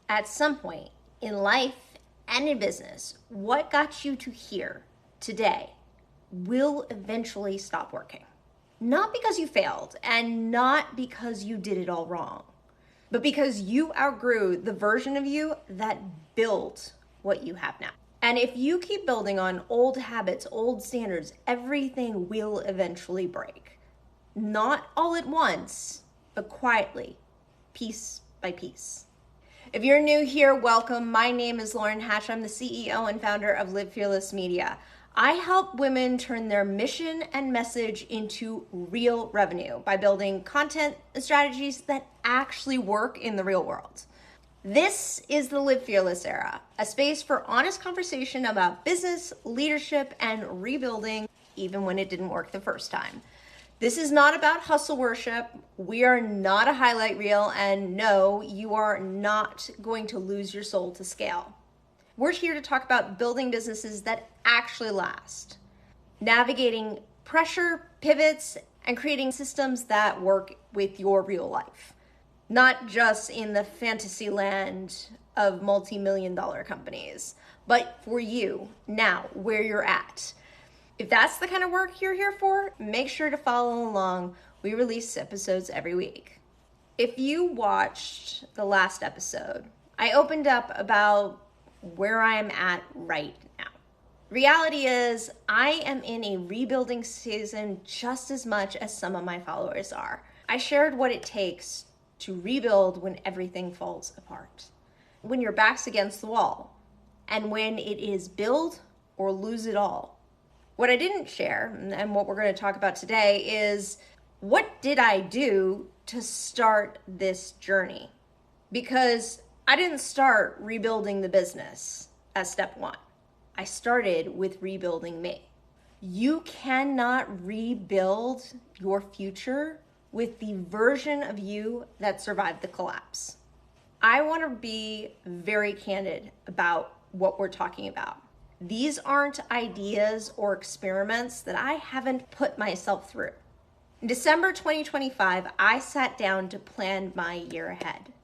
At some point in life and in business, what got you to here today will eventually stop working. Not because you failed and not because you did it all wrong, but because you outgrew the version of you that built what you have now. And if you keep building on old habits, old standards, everything will eventually break. Not all at once, but quietly, piece by piece. If you're new here, welcome. My name is Lauren Hatch. I'm the CEO and founder of Live Fearless Media. I help women turn their mission and message into real revenue by building content and strategies that actually work in the real world. This is the Live Fearless era, a space for honest conversation about business, leadership, and rebuilding, even when it didn't work the first time. This is not about hustle worship. We are not a highlight reel, and no, you are not going to lose your soul to scale. We're here to talk about building businesses that actually last, navigating pressure, pivots, and creating systems that work with your real life, not just in the fantasy land of multi-million-dollar companies, but for you now, where you're at. If that's the kind of work you're here for, make sure to follow along. We release episodes every week. If you watched the last episode, I opened up about where I'm at right now. Reality is, I am in a rebuilding season just as much as some of my followers are. I shared what it takes to rebuild when everything falls apart, when your back's against the wall, and when it is build or lose it all. What I didn't share, and what we're going to talk about today, is what did I do to start this journey? Because I didn't start rebuilding the business as step one. I started with rebuilding me. You cannot rebuild your future with the version of you that survived the collapse. I want to be very candid about what we're talking about. These aren't ideas or experiments that I haven't put myself through. In December 2025, I sat down to plan my year ahead.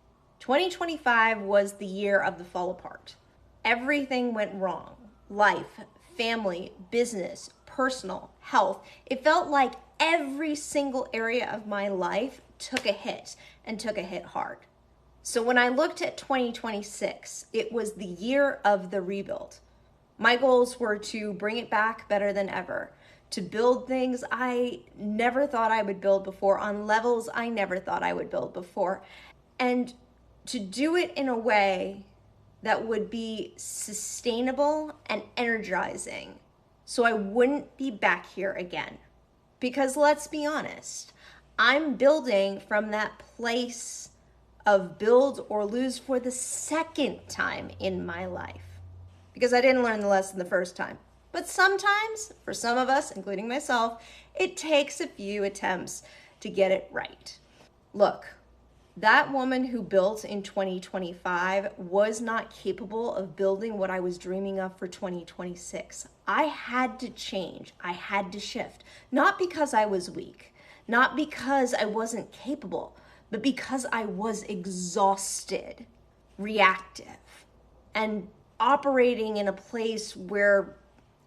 2025 was the year of the fall apart. Everything went wrong. Life, family, business, personal, health. It felt like every single area of my life took a hit and took a hit hard. So when I looked at 2026, it was the year of the rebuild. My goals were to bring it back better than ever, to build things I never thought I would build before on levels I never thought I would build before, and to do it in a way that would be sustainable and energizing so I wouldn't be back here again. Because let's be honest, I'm building from that place of build or lose for the second time in my life. Because I didn't learn the lesson the first time. But sometimes, for some of us, including myself, it takes a few attempts to get it right. Look, that woman who built in 2025 was not capable of building what I was dreaming of for 2026. I had to change. I had to shift. Not because I was weak, not because I wasn't capable, but because I was exhausted, reactive, and operating in a place where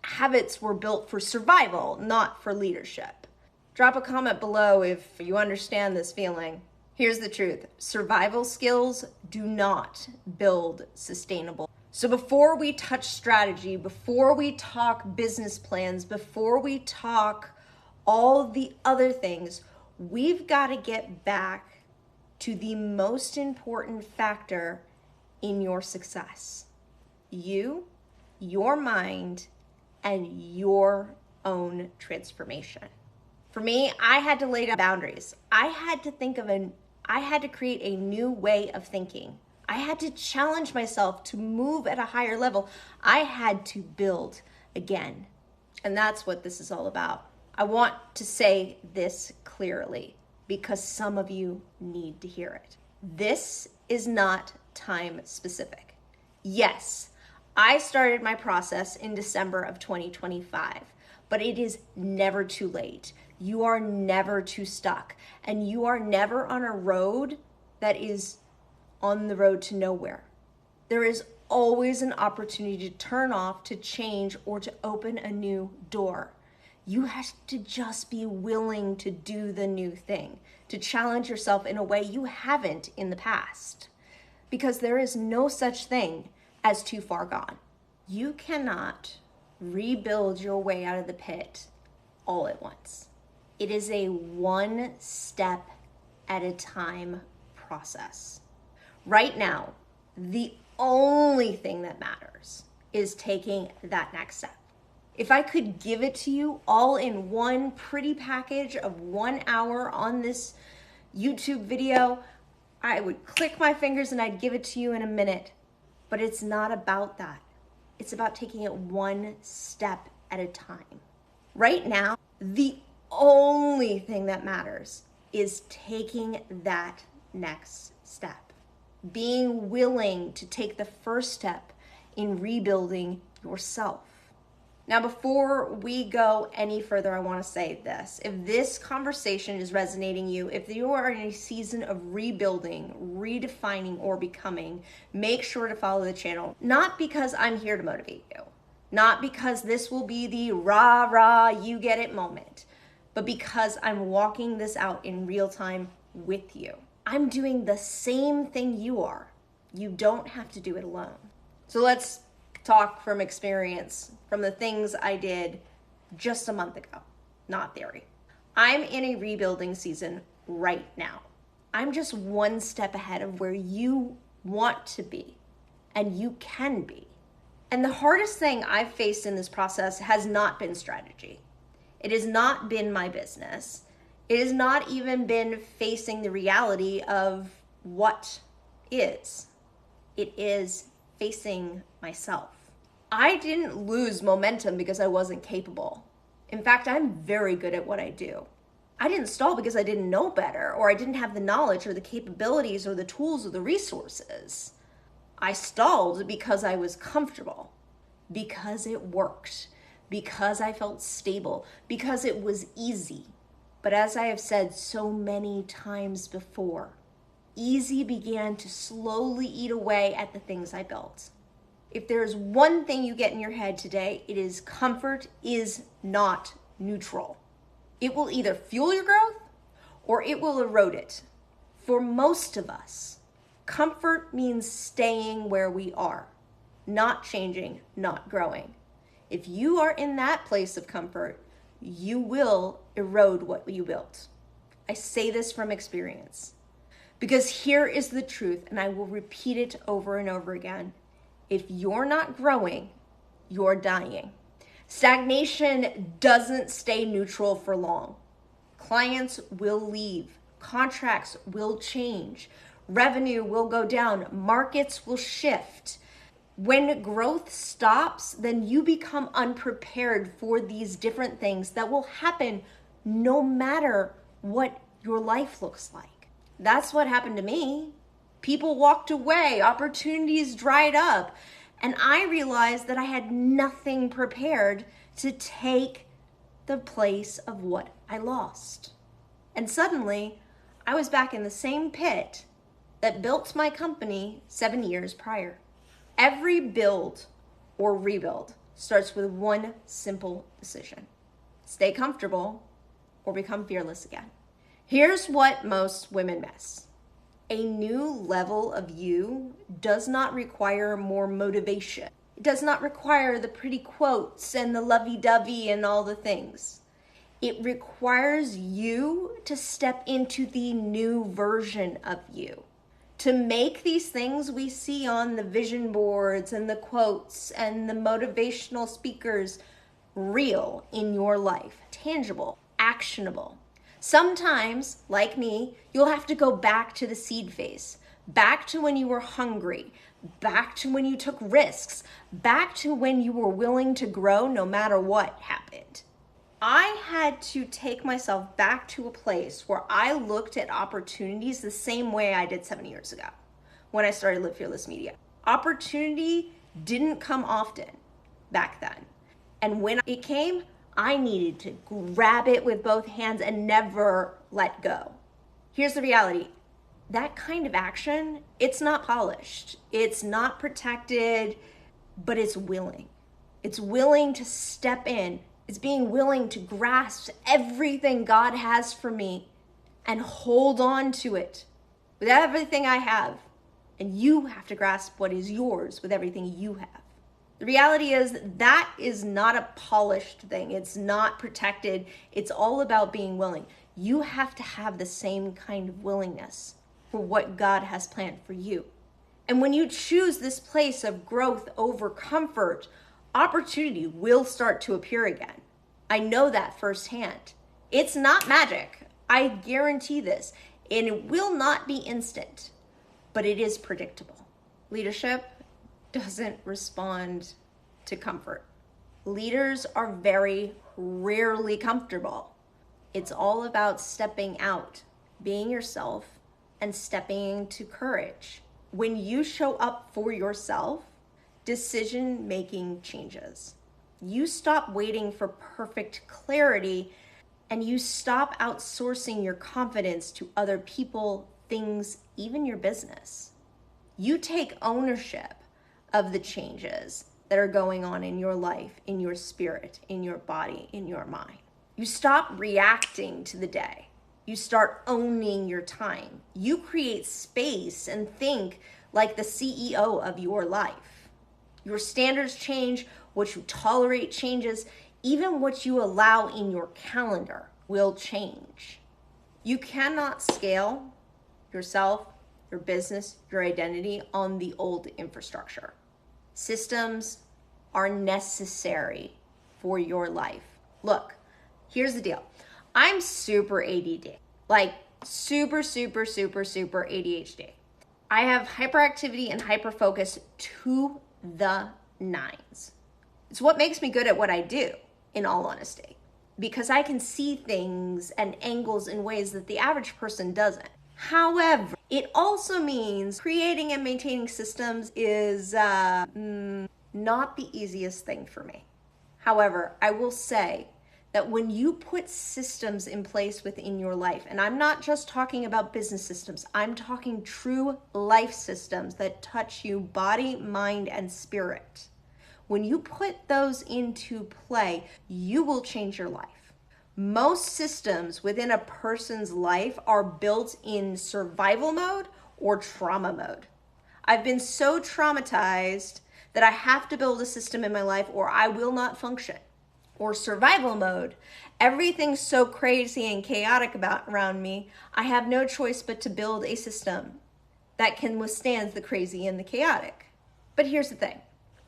habits were built for survival, not for leadership. Drop a comment below if you understand this feeling. Here's the truth. Survival skills do not build sustainable. So before we touch strategy, before we talk business plans, before we talk all the other things, we've got to get back to the most important factor in your success. You, your mind, and your own transformation. For me, I had to lay down boundaries. I had to create a new way of thinking. I had to challenge myself to move at a higher level. I had to build again. And that's what this is all about. I want to say this clearly because some of you need to hear it. This is not time specific. Yes, I started my process in December of 2025, but it is never too late. You are never too stuck, and you are never on a road that is on the road to nowhere. There is always an opportunity to turn off, to change, or to open a new door. You have to just be willing to do the new thing, to challenge yourself in a way you haven't in the past. Because there is no such thing as too far gone. You cannot rebuild your way out of the pit all at once. It is a one step at a time process. Right now, the only thing that matters is taking that next step. If I could give it to you all in one pretty package of 1 hour on this YouTube video, I would click my fingers and I'd give it to you in a minute. But it's not about that. It's about taking it one step at a time. Right now, the only thing that matters is taking that next step. Being willing to take the first step in rebuilding yourself. Now, before we go any further, I want to say this. If this conversation is resonating you, if you are in a season of rebuilding, redefining, or becoming, make sure to follow the channel. Not because I'm here to motivate you, not because this will be the rah, rah, you get it moment, but because I'm walking this out in real time with you. I'm doing the same thing you are. You don't have to do it alone. So let's talk from experience, from the things I did just a month ago, not theory. I'm in a rebuilding season right now. I'm just one step ahead of where you want to be and you can be. And the hardest thing I've faced in this process has not been strategy. It has not been my business. It has not even been facing the reality of what is. It is facing myself. I didn't lose momentum because I wasn't capable. In fact, I'm very good at what I do. I didn't stall because I didn't know better, or I didn't have the knowledge or the capabilities or the tools or the resources. I stalled because I was comfortable, because it worked, because I felt stable, because it was easy. But as I have said so many times before, easy began to slowly eat away at the things I built. If there's one thing you get in your head today, it is comfort is not neutral. It will either fuel your growth or it will erode it. For most of us, comfort means staying where we are, not changing, not growing. If you are in that place of comfort, you will erode what you built. I say this from experience because here is the truth, and I will repeat it over and over again. If you're not growing, you're dying. Stagnation doesn't stay neutral for long. Clients will leave. Contracts will change. Revenue will go down. Markets will shift. When growth stops, then you become unprepared for these different things that will happen no matter what your life looks like. That's what happened to me. People walked away, opportunities dried up, and I realized that I had nothing prepared to take the place of what I lost. And suddenly, I was back in the same pit that built my company 7 years prior. Every build or rebuild starts with one simple decision. Stay comfortable or become fearless again. Here's what most women miss. A new level of you does not require more motivation. It does not require the pretty quotes and the lovey-dovey and all the things. It requires you to step into the new version of you. To make these things we see on the vision boards and the quotes and the motivational speakers real in your life, tangible, actionable. Sometimes, like me, you'll have to go back to the seed phase, back to when you were hungry, back to when you took risks, back to when you were willing to grow no matter what happened. I had to take myself back to a place where I looked at opportunities the same way I did 7 years ago when I started Live Fearless Media. Opportunity didn't come often back then. And when it came, I needed to grab it with both hands and never let go. Here's the reality. that kind of action, it's not polished, it's not protected, but it's willing. It's willing to step in. It's being willing to grasp everything God has for me and hold on to it with everything I have. And you have to grasp what is yours with everything you have. The reality is that is not a polished thing. It's not protected. It's all about being willing. You have to have the same kind of willingness for what God has planned for you. And when you choose this place of growth over comfort, opportunity will start to appear again. I know that firsthand. It's not magic. I guarantee this. And it will not be instant, but it is predictable. Leadership doesn't respond to comfort. Leaders are very rarely comfortable. It's all about stepping out, being yourself, and stepping into courage. When you show up for yourself, decision-making changes. You stop waiting for perfect clarity, and you stop outsourcing your confidence to other people, things, even your business. You take ownership of the changes that are going on in your life, in your spirit, in your body, in your mind. You stop reacting to the day. You start owning your time. You create space and think like the CEO of your life. Your standards change, what you tolerate changes, even what you allow in your calendar will change. You cannot scale yourself, your business, your identity on the old infrastructure. Systems are necessary for your life. Look, here's the deal. I'm super ADD, like super ADHD. I have hyperactivity and hyperfocus to the nines. It's what makes me good at what I do, in all honesty, because I can see things and angles in ways that the average person doesn't. However, it also means creating and maintaining systems is not the easiest thing for me. However, I will say that when you put systems in place within your life, and I'm not just talking about business systems, I'm talking true life systems that touch you body, mind, and spirit. When you put those into play, you will change your life. Most systems within a person's life are built in survival mode or trauma mode. I've been so traumatized that I have to build a system in my life or I will not function. Or survival mode, everything's so crazy and chaotic around me, I have no choice but to build a system that can withstand the crazy and the chaotic. But here's the thing.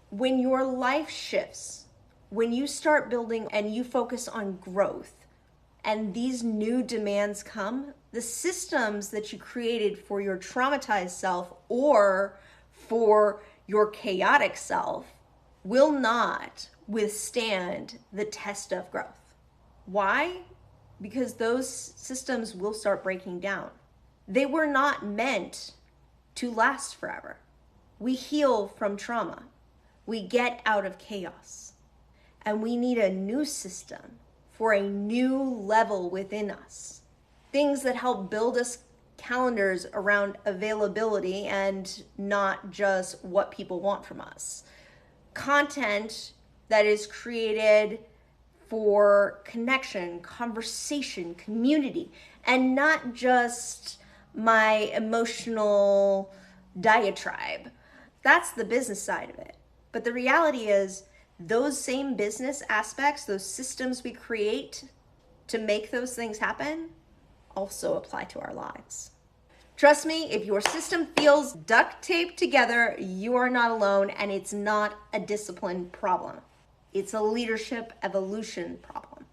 When your life shifts, when you start building and you focus on growth and these new demands come, the systems that you created for your traumatized self or for your chaotic self will not withstand the test of growth. Why? Because those systems will start breaking down. They were not meant to last forever. We heal from trauma. We get out of chaos. And we need a new system for a new level within us. Things that help build us calendars around availability and not just what people want from us. Content that is created for connection, conversation, community, and not just my emotional diatribe. That's the business side of it. But the reality is those same business aspects, those systems we create to make those things happen, also apply to our lives. Trust me, if your system feels duct taped together, you are not alone, and it's not a discipline problem. It's a leadership evolution problem.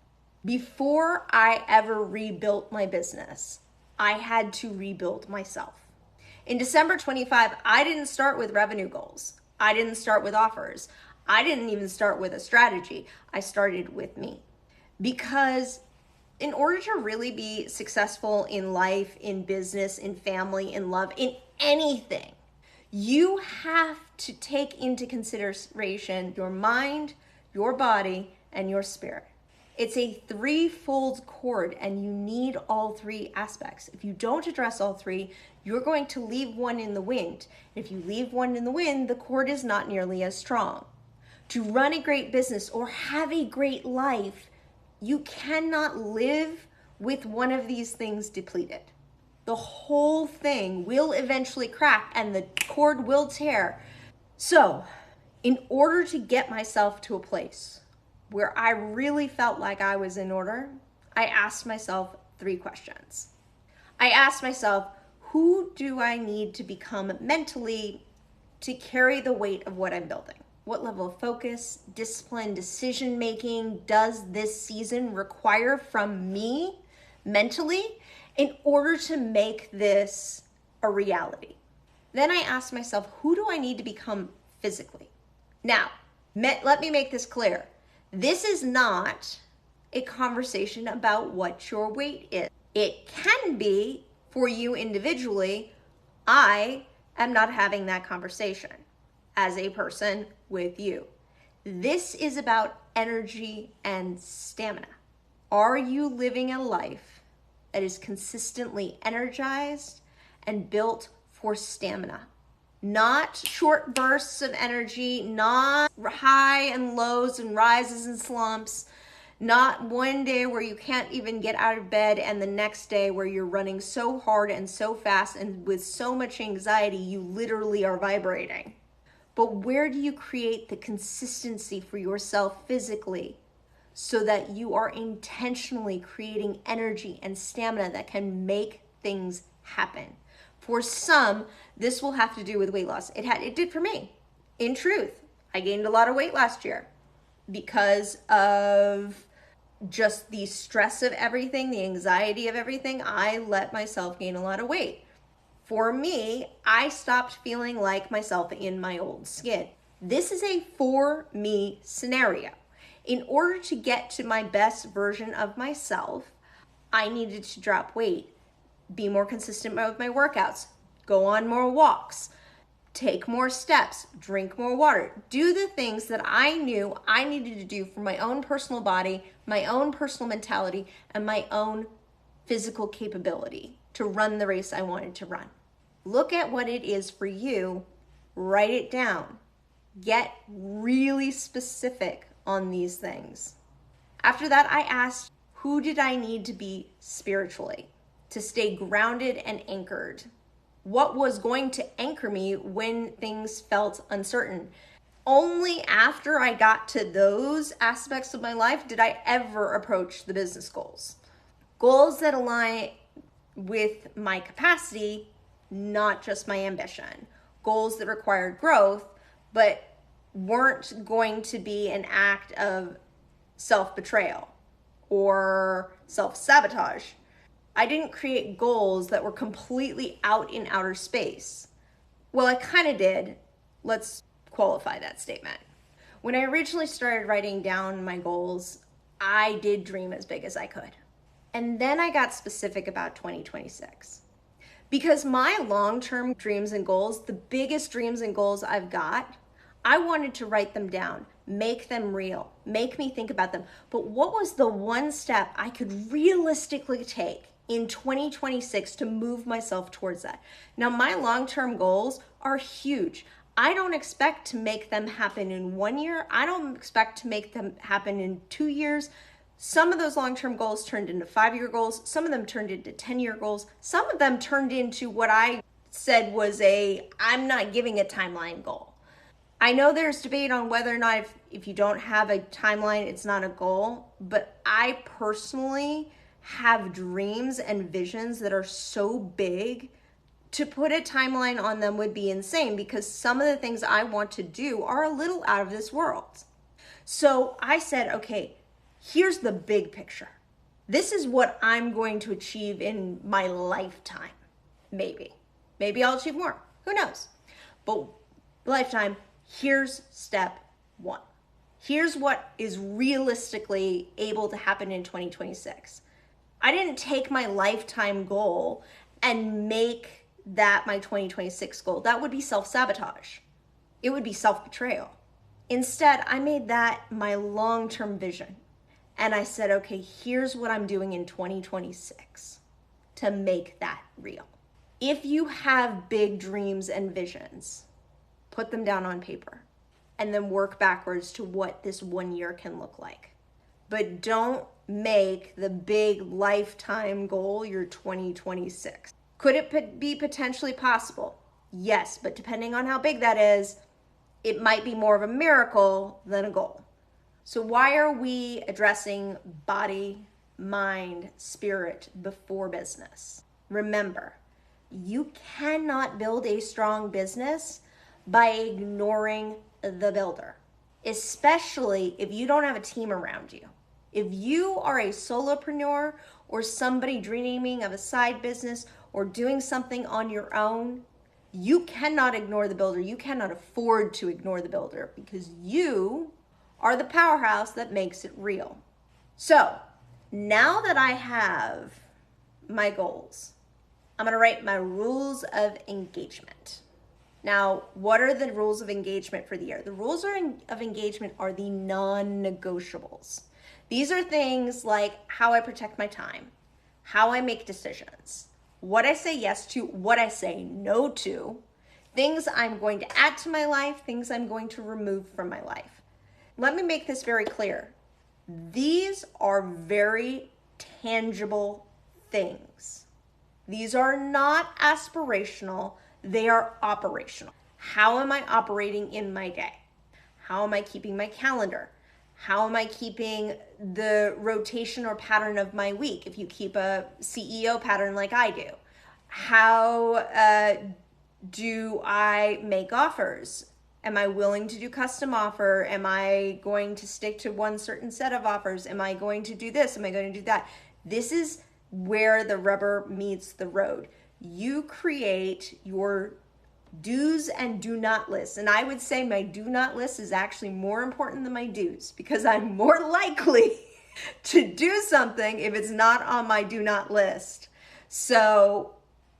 Before I ever rebuilt my business, I had to rebuild myself. In December 25, I didn't start with revenue goals. I didn't start with offers. I didn't even start with a strategy. I started with me. Because in order to really be successful in life, in business, in family, in love, in anything, you have to take into consideration your mind, your body, and your spirit. It's a threefold cord, and you need all three aspects. If you don't address all three, you're going to leave one in the wind. If you leave one in the wind, the cord is not nearly as strong. To run a great business or have a great life, you cannot live with one of these things depleted. The whole thing will eventually crack and the cord will tear. So, in order to get myself to a place where I really felt like I was in order, I asked myself 3 questions. I asked myself, who do I need to become mentally to carry the weight of what I'm building? What level of focus, discipline, decision making does this season require from me mentally in order to make this a reality? Then I asked myself, who do I need to become physically? Now, let me make this clear. This is not a conversation about what your weight is. It can be for you individually. I am not having that conversation as a person with you. This is about energy and stamina. Are you living a life that is consistently energized and built for stamina? Not short bursts of energy, not high and lows and rises and slumps, not one day where you can't even get out of bed and the next day where you're running so hard and so fast and with so much anxiety you literally are vibrating. But where do you create the consistency for yourself physically so that you are intentionally creating energy and stamina that can make things happen? For some, this will have to do with weight loss. It did for me. In truth, I gained a lot of weight last year because of just the stress of everything, the anxiety of everything. I let myself gain a lot of weight. For me, I stopped feeling like myself in my old skin. This is a for me scenario. In order to get to my best version of myself, I needed to drop weight, be more consistent with my workouts, go on more walks, take more steps, drink more water, do the things that I knew I needed to do for my own personal body, my own personal mentality, and my own physical capability to run the race I wanted to run. Look at what it is for you, write it down, get really specific on these things. After that, I asked, who did I need to be spiritually to stay grounded and anchored? What was going to anchor me when things felt uncertain? Only after I got to those aspects of my life did I ever approach the business goals. Goals that align with my capacity, not just my ambition. Goals that required growth, but weren't going to be an act of self-betrayal or self-sabotage. I didn't create goals that were completely out in outer space. Well, I kind of did. Let's qualify that statement. When I originally started writing down my goals, I did dream as big as I could. And then I got specific about 2026. Because my long-term dreams and goals, the biggest dreams and goals I've got, I wanted to write them down, make them real, make me think about them. But what was the one step I could realistically take in 2026 to move myself towards that? Now, my long-term goals are huge. I don't expect to make them happen in 1 year. I don't expect to make them happen in 2 years. Some of those long-term goals turned into 5-year goals. Some of them turned into 10-year goals. Some of them turned into what I said was I'm not giving a timeline goal. I know there's debate on whether or not if you don't have a timeline, it's not a goal, but I personally have dreams and visions that are so big, to put a timeline on them would be insane because some of the things I want to do are a little out of this world. So I said, okay, here's the big picture. This is what I'm going to achieve in my lifetime. Maybe I'll achieve more. Who knows? But lifetime, here's step 1. Here's what is realistically able to happen in 2026. I didn't take my lifetime goal and make that my 2026 goal. That would be self-sabotage. It would be self-betrayal. Instead, I made that my long-term vision. And I said, okay, here's what I'm doing in 2026 to make that real. If you have big dreams and visions, put them down on paper and then work backwards to what this 1 year can look like. But don't make the big lifetime goal your 2026. Could it be potentially possible? Yes, but depending on how big that is, it might be more of a miracle than a goal. So why are we addressing body, mind, spirit before business? Remember, you cannot build a strong business by ignoring the builder, especially if you don't have a team around you. If you are a solopreneur or somebody dreaming of a side business or doing something on your own, you cannot ignore the builder. You cannot afford to ignore the builder because you are the powerhouse that makes it real. So now that I have my goals, I'm gonna write my rules of engagement. Now, what are the rules of engagement for the year? The rules of engagement are the non-negotiables. These are things like how I protect my time, how I make decisions, what I say yes to, what I say no to, things I'm going to add to my life, things I'm going to remove from my life. Let me make this very clear. These are very tangible things. These are not aspirational, they are operational. How am I operating in my day? How am I keeping my calendar? How am I keeping the rotation or pattern of my week if you keep a CEO pattern like I do? How do I make offers? Am I willing to do custom offer? Am I going to stick to one certain set of offers? Am I going to do this? Am I going to do that? This is where the rubber meets the road. You create your do's and do not lists. And I would say my do not list is actually more important than my do's because I'm more likely to do something if it's not on my do not list. So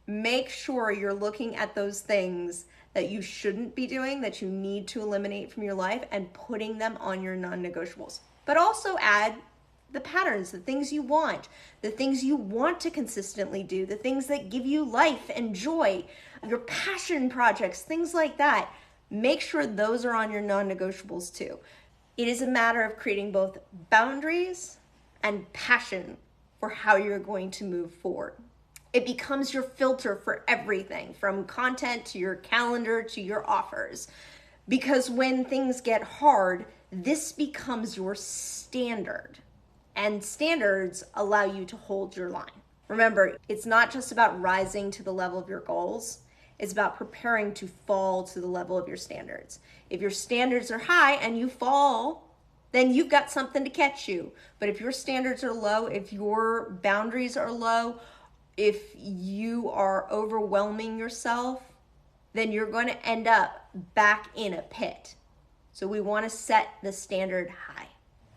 make sure you're looking at those things that you shouldn't be doing, that you need to eliminate from your life, and putting them on your non-negotiables. But also add the patterns, the things you want to consistently do, the things that give you life and joy, your passion projects, things like that. Make sure those are on your non-negotiables too. It is a matter of creating both boundaries and passion for how you're going to move forward. It becomes your filter for everything, from content to your calendar to your offers. Because when things get hard, this becomes your standard. And standards allow you to hold your line. Remember, it's not just about rising to the level of your goals. It's about preparing to fall to the level of your standards. If your standards are high and you fall, then you've got something to catch you. But if your standards are low, if your boundaries are low, if you are overwhelming yourself, then you're going to end up back in a pit. So we want to set the standard high.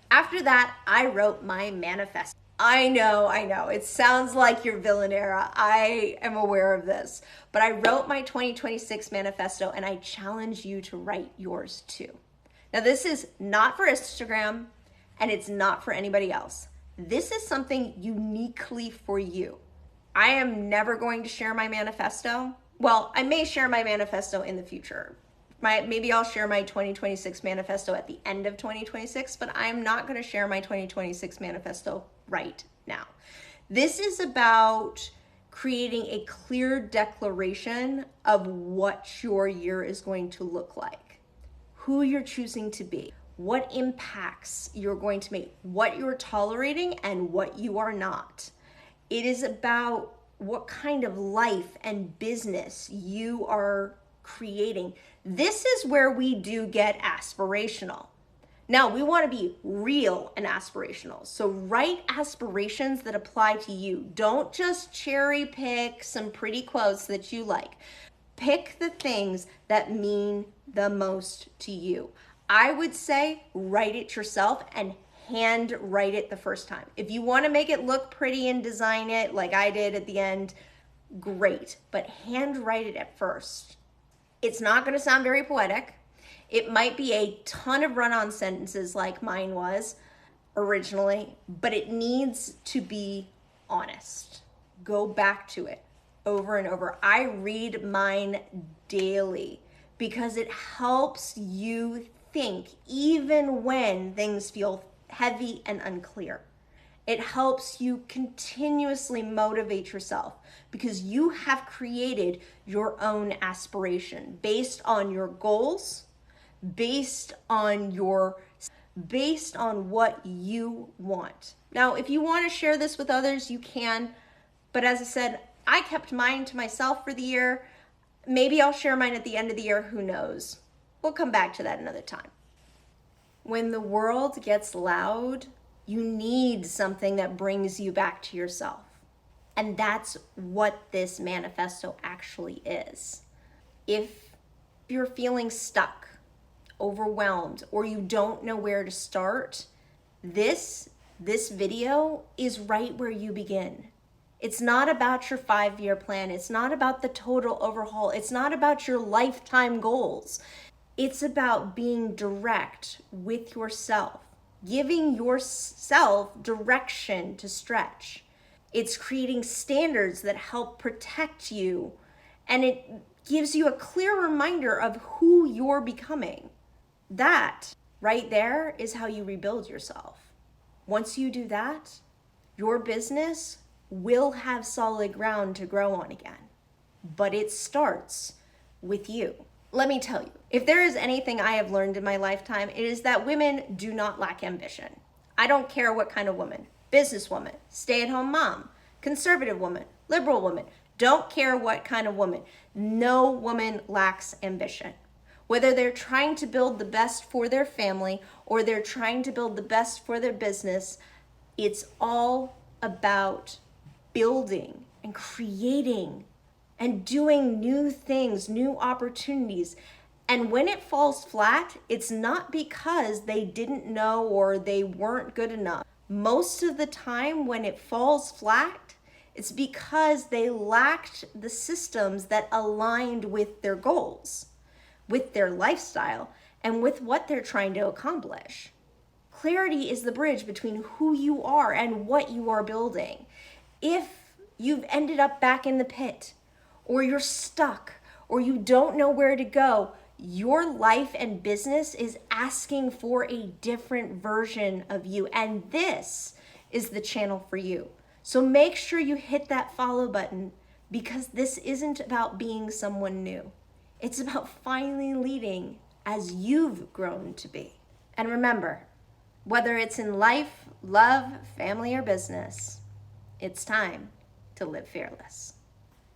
After that, I wrote my manifesto. I know. It sounds like you're villainera. I am aware of this. But I wrote my 2026 manifesto and I challenge you to write yours too. Now, this is not for Instagram and it's not for anybody else. This is something uniquely for you. I am never going to share my manifesto. Well, I may share my manifesto in the future. Maybe I'll share my 2026 manifesto at the end of 2026, but I'm not going to share my 2026 manifesto right now. This is about creating a clear declaration of what your year is going to look like, who you're choosing to be, what impacts you're going to make, what you're tolerating and what you are not. It is about what kind of life and business you are creating. This is where we do get aspirational. Now, we want to be real and aspirational. So write aspirations that apply to you. Don't just cherry pick some pretty quotes that you like. Pick the things that mean the most to you. I would say write it yourself and hand write it the first time. If you want to make it look pretty and design it like I did at the end, great, but hand write it at first. It's not going to sound very poetic. It might be a ton of run-on sentences like mine was originally, but it needs to be honest. Go back to it over and over. I read mine daily because it helps you think even when things feel heavy and unclear. It helps you continuously motivate yourself because you have created your own aspiration based on your goals, based on what you want. Now, if you want to share this with others, you can. But as I said, I kept mine to myself for the year. Maybe I'll share mine at the end of the year. Who knows? We'll come back to that another time. When the world gets loud, you need something that brings you back to yourself. And that's what this manifesto actually is. If you're feeling stuck, overwhelmed, or you don't know where to start, this video is right where you begin. It's not about your 5-year plan. It's not about the total overhaul. It's not about your lifetime goals. It's about being direct with yourself, giving yourself direction to stretch. It's creating standards that help protect you, and it gives you a clear reminder of who you're becoming. That right there is how you rebuild yourself. Once you do that, your business will have solid ground to grow on again. But it starts with you. Let me tell you, if there is anything I have learned in my lifetime, it is that women do not lack ambition. I don't care what kind of woman, businesswoman, stay-at-home mom, conservative woman, liberal woman, don't care what kind of woman. No woman lacks ambition. Whether they're trying to build the best for their family or they're trying to build the best for their business, it's all about building and creating and doing new things, new opportunities. And when it falls flat, it's not because they didn't know or they weren't good enough. Most of the time when it falls flat, it's because they lacked the systems that aligned with their goals, with their lifestyle, and with what they're trying to accomplish. Clarity is the bridge between who you are and what you are building. If you've ended up back in the pit, or you're stuck, or you don't know where to go, your life and business is asking for a different version of you, and this is the channel for you. So make sure you hit that follow button, because this isn't about being someone new. It's about finally leading as you've grown to be. And remember, whether it's in life, love, family, or business, it's time to live fearless.